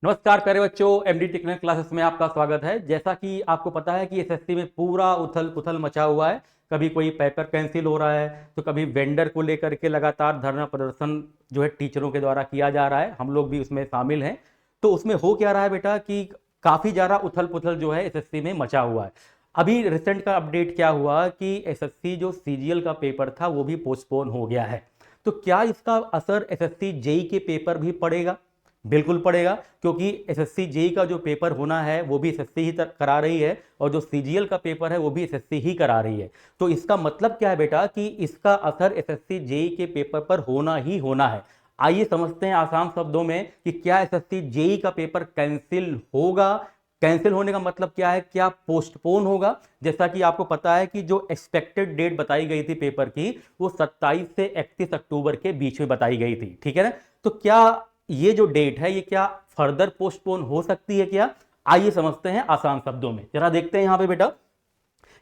नमस्कार प्यारे बच्चों, एमडी टेक्निकल क्लासेस में आपका स्वागत है। जैसा कि आपको पता है कि एसएससी में पूरा उथल पुथल मचा हुआ है। कभी कोई पेपर कैंसिल हो रहा है तो कभी वेंडर को लेकर के लगातार धरना प्रदर्शन जो है टीचरों के द्वारा किया जा रहा है। हम लोग भी उसमें शामिल हैं। तो उसमें हो क्या रहा है बेटा कि काफ़ी ज़्यादा उथल पुथल जो है एसएससी में मचा हुआ है। अभी रिसेंट का अपडेट क्या हुआ कि एसएससी जो सीजीएल का पेपर था वो भी पोस्टपोन हो गया है। तो क्या इसका असर एसएससी जेई के पेपर भी पड़ेगा? बिल्कुल पड़ेगा, क्योंकि एसएससी जेई का जो पेपर होना है वो भी एसएससी ही करा रही है और जो सीजीएल का पेपर है वो भी एसएससी ही करा रही है। तो इसका मतलब क्या है बेटा कि इसका असर एसएससी जेई के पेपर पर होना ही होना है। आइए समझते हैं आसान शब्दों में कि क्या एसएससी जेई का पेपर कैंसिल होगा। कैंसिल होने का मतलब क्या है, क्या पोस्टपोन होगा। जैसा कि आपको पता है कि जो एक्सपेक्टेड डेट बताई गई थी पेपर की वो 27 से 31 अक्टूबर के बीच में बताई गई थी, ठीक है ना। तो क्या ये जो डेट है ये क्या फर्दर पोस्टपोन हो सकती है क्या? आइए समझते हैं आसान शब्दों में। जरा देखते हैं यहां पे बेटा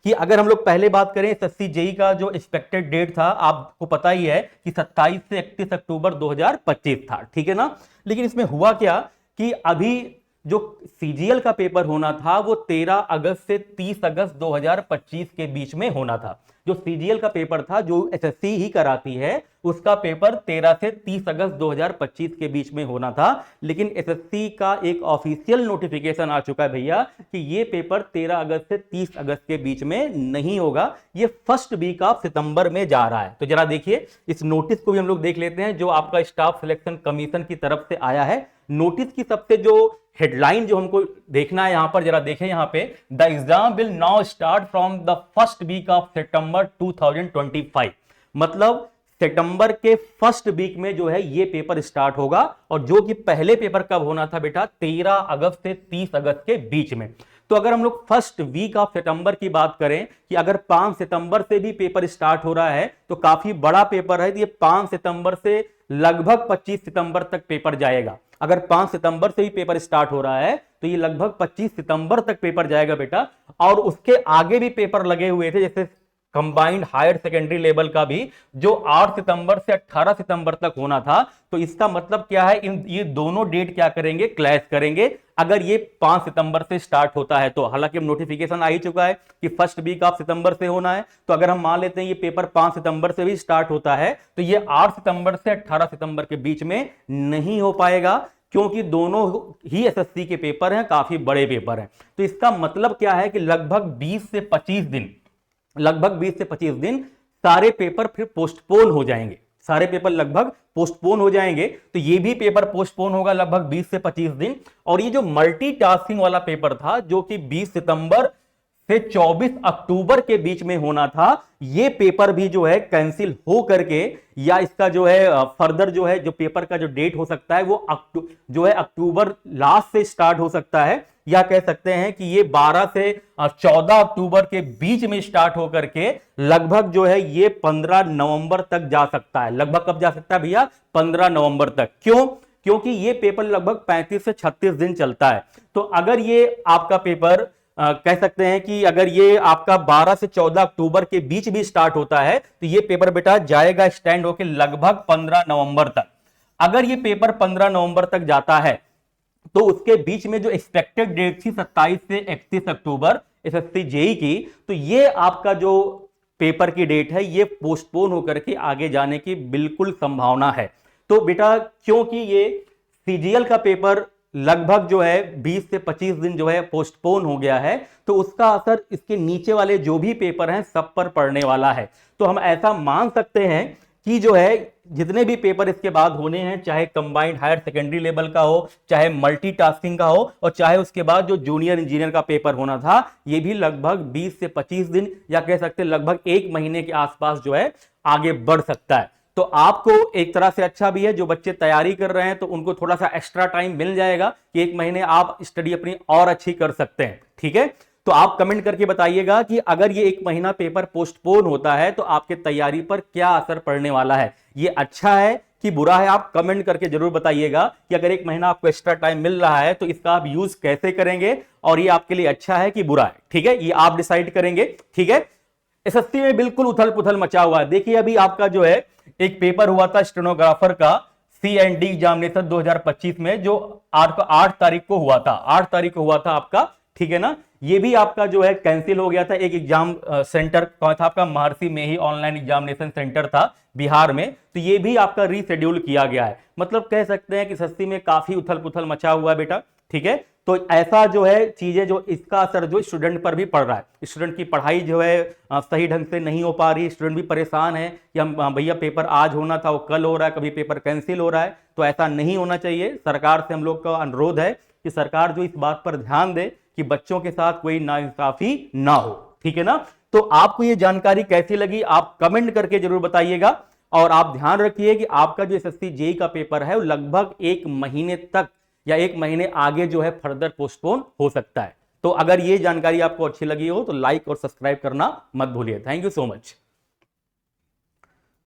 कि अगर हम लोग पहले बात करें एसएससी जेई का जो एक्सपेक्टेड डेट था, आपको पता ही है कि 27 से 31 अक्टूबर 2025 था, ठीक है ना। लेकिन इसमें हुआ क्या कि अभी जो सीजीएल का पेपर होना था वो 13 अगस्त से 30 अगस्त 2025 के बीच में होना था। जो सीजीएल का पेपर था जो एसएससी ही कराती है उसका पेपर 13 से 30 अगस्त 2025 के बीच में होना था। लेकिन एसएससी का एक ऑफिशियल नोटिफिकेशन आ चुका है भैया कि ये पेपर 13 अगस्त से 30 अगस्त के बीच में नहीं होगा, ये फर्स्ट वीक ऑफ सितंबर में जा रहा है। तो जरा देखिए इस नोटिस को भी हम लोग देख लेते हैं जो आपका स्टाफ सिलेक्शन कमीशन की तरफ से आया है। नोटिस की सबसे जो हेडलाइन जो हमको देखना है यहां पर, जरा देखें यहां पे, the exam will now start from the first week of September 2025। मतलब सितंबर के फर्स्ट वीक में जो है ये पेपर स्टार्ट होगा और जो कि पहले पेपर कब होना था बेटा, 13 अगस्त से 30 अगस्त के बीच में। तो अगर हम लोग फर्स्ट वीक ऑफ सितंबर की बात करें कि अगर 5 सितंबर से भी पेपर स्टार्ट हो रहा है तो काफी बड़ा पेपर है। तो ये 5 सितंबर से लगभग 25 सितंबर तक पेपर जाएगा। अगर 5 सितंबर से ही पेपर स्टार्ट हो रहा है तो ये लगभग 25 सितंबर तक पेपर जाएगा बेटा। और उसके आगे भी पेपर लगे हुए थे, जैसे कंबाइंड हायर सेकेंडरी लेवल का भी जो 8 सितंबर से 18 सितंबर तक होना था। तो इसका मतलब क्या है, ये दोनों डेट क्या करेंगे, क्लैश करेंगे अगर ये 5 सितंबर से स्टार्ट होता है तो। हालांकि नोटिफिकेशन आ ही चुका है कि फर्स्ट वीक ऑफ सितंबर से होना है। तो अगर हम मान लेते हैं ये पेपर 5 सितंबर से भी स्टार्ट होता है तो ये 8 सितंबर से 18 सितंबर के बीच में नहीं हो पाएगा, क्योंकि दोनों ही एसएससी के पेपर हैं, काफी बड़े पेपर हैं। तो इसका मतलब क्या है कि लगभग 20 से 25 दिन सारे पेपर फिर पोस्टपोन हो जाएंगे। सारे पेपर लगभग पोस्टपोन हो जाएंगे। तो ये भी पेपर पोस्टपोन होगा लगभग 20 से 25 दिन। और ये जो मल्टीटास्किंग वाला पेपर था जो कि 20 सितंबर से 24 अक्टूबर के बीच में होना था, ये पेपर भी जो है कैंसिल हो करके, या इसका जो है फर्दर जो है जो पेपर का जो डेट हो सकता है वो जो है अक्टूबर लास्ट से स्टार्ट हो सकता है, या कह सकते हैं कि ये 12 से 14 अक्टूबर के बीच में स्टार्ट होकर के लगभग जो है ये 15 नवंबर तक जा सकता है। लगभग कब जा सकता है भैया, 15 नवंबर तक। क्यों? क्योंकि ये पेपर लगभग 35 से 36 दिन चलता है। तो अगर ये आपका पेपर कह सकते हैं कि अगर ये आपका 12 से 14 अक्टूबर के बीच भी स्टार्ट होता है तो ये पेपर बेटा जाएगा स्टैंड होकर लगभग 15 नवंबर तक। अगर ये पेपर 15 नवंबर तक जाता है तो उसके बीच में जो एक्सपेक्टेड डेट थी 27 से 31 अक्टूबर एसएससी जेई की, तो ये आपका जो पेपर की डेट है ये पोस्टपोन होकर के आगे जाने की बिल्कुल संभावना है। तो बेटा क्योंकि ये सीजीएल का पेपर लगभग जो है 20 से 25 दिन जो है पोस्टपोन हो गया है, तो उसका असर इसके नीचे वाले जो भी पेपर हैं सब पर पड़ने वाला है। तो हम ऐसा मान सकते हैं कि जो है जितने भी पेपर इसके बाद होने हैं, चाहे कंबाइंड हायर सेकेंडरी लेवल का हो, चाहे मल्टीटास्किंग का हो, और चाहे उसके बाद जो जूनियर इंजीनियर का पेपर होना था, ये भी लगभग 20 से 25 दिन या कह सकते हैं लगभग 1 महीने के आसपास जो है आगे बढ़ सकता है। तो आपको एक तरह से अच्छा भी है, जो बच्चे तैयारी कर रहे हैं तो उनको थोड़ा सा एक्स्ट्रा टाइम मिल जाएगा कि 1 महीने आप स्टडी अपनी और अच्छी कर सकते हैं, ठीक है। तो आप कमेंट करके बताइएगा कि अगर ये 1 महीना पेपर पोस्टपोन होता है तो आपके तैयारी पर क्या असर पड़ने वाला है, ये अच्छा है कि बुरा है। आप कमेंट करके जरूर बताइएगा कि अगर 1 महीना आपको एक्स्ट्रा टाइम मिल रहा है तो इसका आप यूज कैसे करेंगे और ये आपके लिए अच्छा है कि बुरा है, ठीक है, ये आप डिसाइड करेंगे, ठीक है। एसएससी में बिल्कुल उथल पुथल मचा हुआ है। देखिए अभी आपका जो है एक पेपर हुआ था स्टेनोग्राफर का C&D एग्जामिनेशन 2025 में जो आपका 8 तारीख को हुआ था, 8 तारीख को हुआ था आपका, ठीक है ना। ये भी आपका जो है कैंसिल हो गया था। एक एग्जाम सेंटर कौन था आपका, महर्षि में ही ऑनलाइन एग्जामिनेशन सेंटर था बिहार में, तो ये भी आपका रीशेड्यूल किया गया है। मतलब कह सकते हैं कि एसएससी में काफी उथल पुथल मचा हुआ है बेटा, ठीक है। तो ऐसा जो है चीजें, जो इसका असर जो स्टूडेंट पर भी पड़ रहा है, स्टूडेंट की पढ़ाई जो है सही ढंग से नहीं हो पा रही, स्टूडेंट भी परेशान है कि हम भैया पेपर आज होना था वो कल हो रहा है, कभी पेपर कैंसिल हो रहा है। तो ऐसा नहीं होना चाहिए। सरकार से हम लोग का अनुरोध है कि सरकार जो इस बात पर ध्यान दे कि बच्चों के साथ कोई नाइंसाफी ना हो, ठीक है ना। तो आपको ये जानकारी कैसी लगी आप कमेंट करके जरूर बताइएगा। और आप ध्यान रखिए कि आपका जो एसएससी जेईई का पेपर है वो लगभग 1 महीने तक या 1 महीने आगे जो है फर्दर पोस्टपोन हो सकता है। तो अगर ये जानकारी आपको अच्छी लगी हो तो लाइक और सब्सक्राइब करना मत भूलिए। Thank you so much.